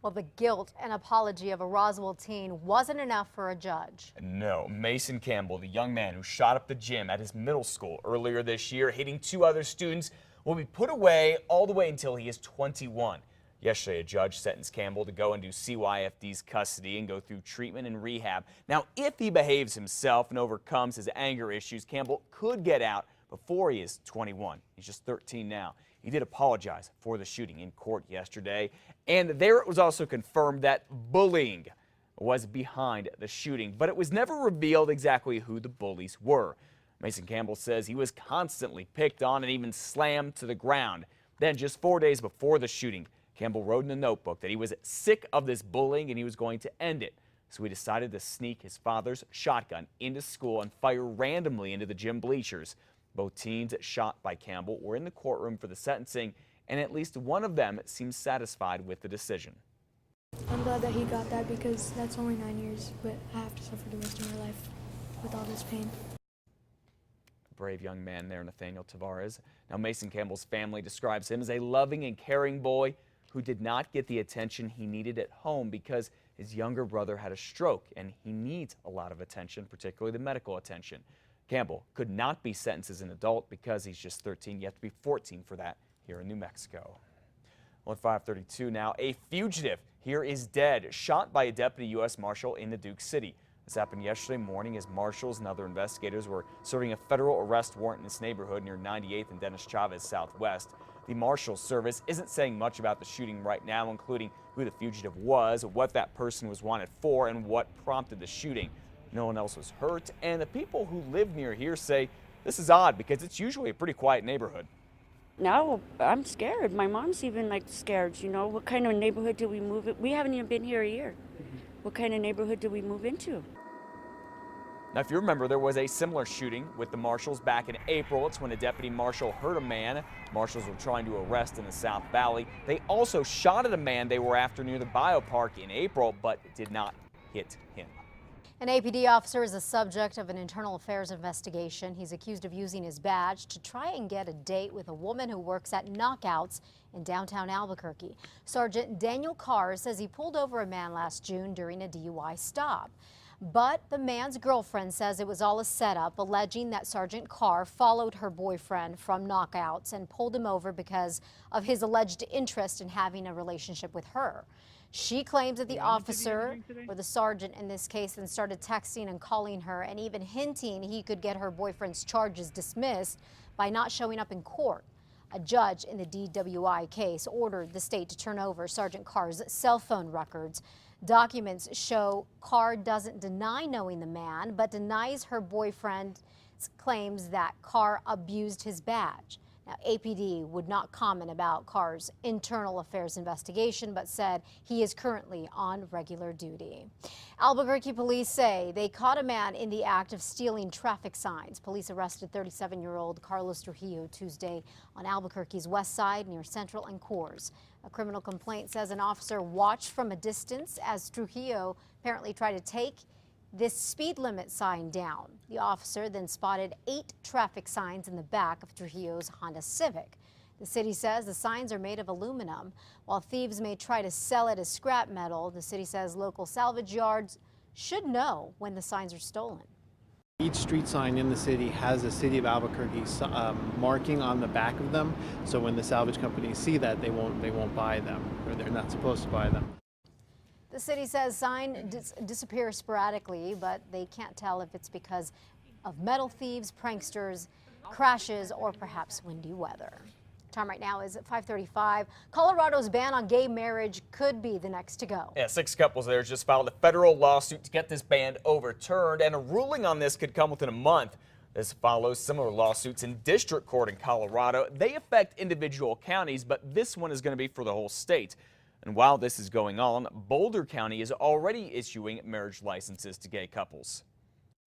Well, the guilt and apology of a Roswell teen wasn't enough for a judge. No, Mason Campbell, the young man who shot up the gym at his middle school earlier this year, hitting two other students, will be put away all the way until he is 21. Yesterday, a judge sentenced Campbell to go into CYFD's custody and go through treatment and rehab. Now, if he behaves himself and overcomes his anger issues, Campbell could get out before he is 21. He's just 13 now. He did apologize for the shooting in court yesterday, and there it was also confirmed that bullying was behind the shooting, but it was never revealed exactly who the bullies were. Mason Campbell says he was constantly picked on and even slammed to the ground. Then, just 4 days before the shooting, Campbell wrote in a notebook that he was sick of this bullying and he was going to end it. So he decided to sneak his father's shotgun into school and fire randomly into the gym bleachers. Both teens shot by Campbell were in the courtroom for the sentencing, and at least one of them seems satisfied with the decision. I'm glad that he got that because that's only 9 years, but I have to suffer the rest of my life with all this pain. Brave young man there, Nathaniel Tavares. Now, Mason Campbell's family describes him as a loving and caring boy who did not get the attention he needed at home because his younger brother had a stroke and he needs a lot of attention, particularly the medical attention. Campbell could not be sentenced as an adult because he's just 13. You have to be 14 for that here in New Mexico. Well, at 5:32 now, a fugitive here is dead, shot by a deputy U.S. Marshal in the Duke City. This happened yesterday morning as marshals and other investigators were serving a federal arrest warrant in this neighborhood near 98th and Dennis Chavez Southwest. The Marshal's Service isn't saying much about the shooting right now, including who the fugitive was, what that person was wanted for, and what prompted the shooting. No one else was hurt, and the people who live near here say this is odd because it's usually a pretty quiet neighborhood. No, I'm scared. My mom's even scared, you know. What kind of neighborhood do we move in? We haven't even been here a year. What kind of neighborhood do we move into? Now, if you remember, there was a similar shooting with the marshals back in April. It's when a deputy marshal hurt a man marshals were trying to arrest in the South Valley. They also shot at a man they were after near the biopark in April, but did not hit him. An APD officer is the subject of an internal affairs investigation. He's accused of using his badge to try and get a date with a woman who works at Knockouts in downtown Albuquerque. Sergeant Daniel Carr says he pulled over a man last June during a DUI stop. But the man's girlfriend says it was all a setup, alleging that Sergeant Carr followed her boyfriend from Knockouts and pulled him over because of his alleged interest in having a relationship with her. She claims that the officer, or the sergeant in this case, then started texting and calling her and even hinting he could get her boyfriend's charges dismissed by not showing up in court. A judge in the DWI case ordered the state to turn over Sergeant Carr's cell phone records. Documents show Carr doesn't deny knowing the man, but denies her boyfriend's claims that Carr abused his badge. Now, APD would not comment about Carr's internal affairs investigation, but said he is currently on regular duty. Albuquerque police say they caught a man in the act of stealing traffic signs. Police arrested 37-year-old Carlos Trujillo Tuesday on Albuquerque's west side near Central and Coors. A criminal complaint says an officer watched from a distance as Trujillo apparently tried to take this speed limit sign down. The officer then spotted 8 traffic signs in the back of Trujillo's Honda Civic. The city says the signs are made of aluminum. While thieves may try to sell it as scrap metal, the city says local salvage yards should know when the signs are stolen. Each street sign in the city has a City of Albuquerque marking on the back of them, so when the salvage companies see that, they won't buy them, or they're not supposed to buy them. The city says signs disappear sporadically, but they can't tell if it's because of metal thieves, pranksters, crashes, or perhaps windy weather. Time right now is at 5:35. Colorado's ban on gay marriage could be the next to go. Yeah, 6 couples there just filed a federal lawsuit to get this ban overturned, and a ruling on this could come within a month. This follows similar lawsuits in district court in Colorado. They affect individual counties, but this one is going to be for the whole state. And while this is going on, Boulder County is already issuing marriage licenses to gay couples.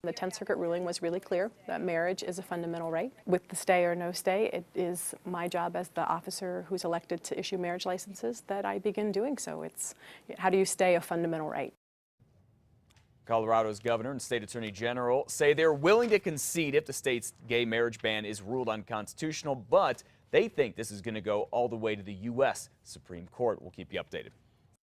The 10th Circuit ruling was really clear that marriage is a fundamental right. With the stay or no stay, it is my job as the officer who's elected to issue marriage licenses that I begin doing so. It's how do you stay a fundamental right? Colorado's governor and state attorney general say they're willing to concede if the state's gay marriage ban is ruled unconstitutional, but they think this is going to go all the way to the U.S. Supreme Court. We'll keep you updated.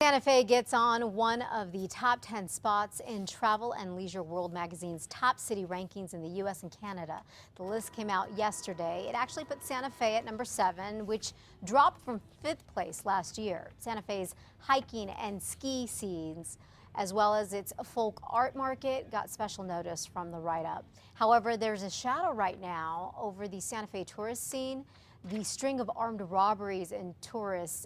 Santa Fe gets on one of the top 10 spots in Travel and Leisure World magazine's top city rankings in the U.S. and Canada. The list came out yesterday. It actually put Santa Fe at number 7, which dropped from 5th place last year. Santa Fe's hiking and ski scenes, as well as its folk art market, got special notice from the write-up. However, there's a shadow right now over the Santa Fe tourist scene. The string of armed robberies and tourists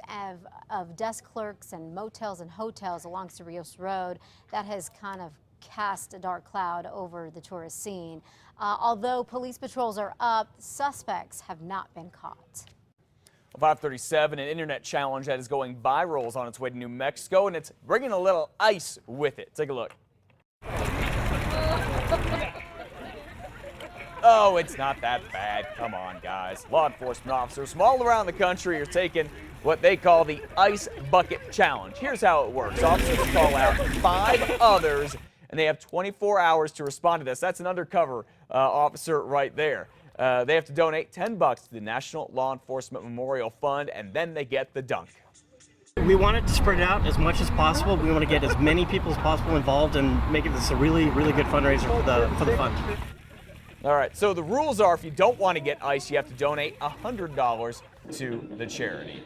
of desk clerks and motels and hotels along Cerrillos Road, that has kind of cast a dark cloud over the tourist scene. Although police patrols are up, suspects have not been caught. 537, an internet challenge that is going viral is on its way to New Mexico, and it's bringing a little ice with it. Take a look. Oh, it's not that bad. Come on, guys. Law enforcement officers from all around the country are taking what they call the Ice Bucket Challenge. Here's how it works. Officers call out 5 others, and they have 24 hours to respond to this. That's an undercover officer right there. They have to donate $10 to the National Law Enforcement Memorial Fund, and then they get the dunk. We wanted to spread it out as much as possible. We want to get as many people as possible involved and make it this a really, really good fundraiser for the fund. All right, so the rules are if you don't want to get ice, you have to donate $100 to the charity.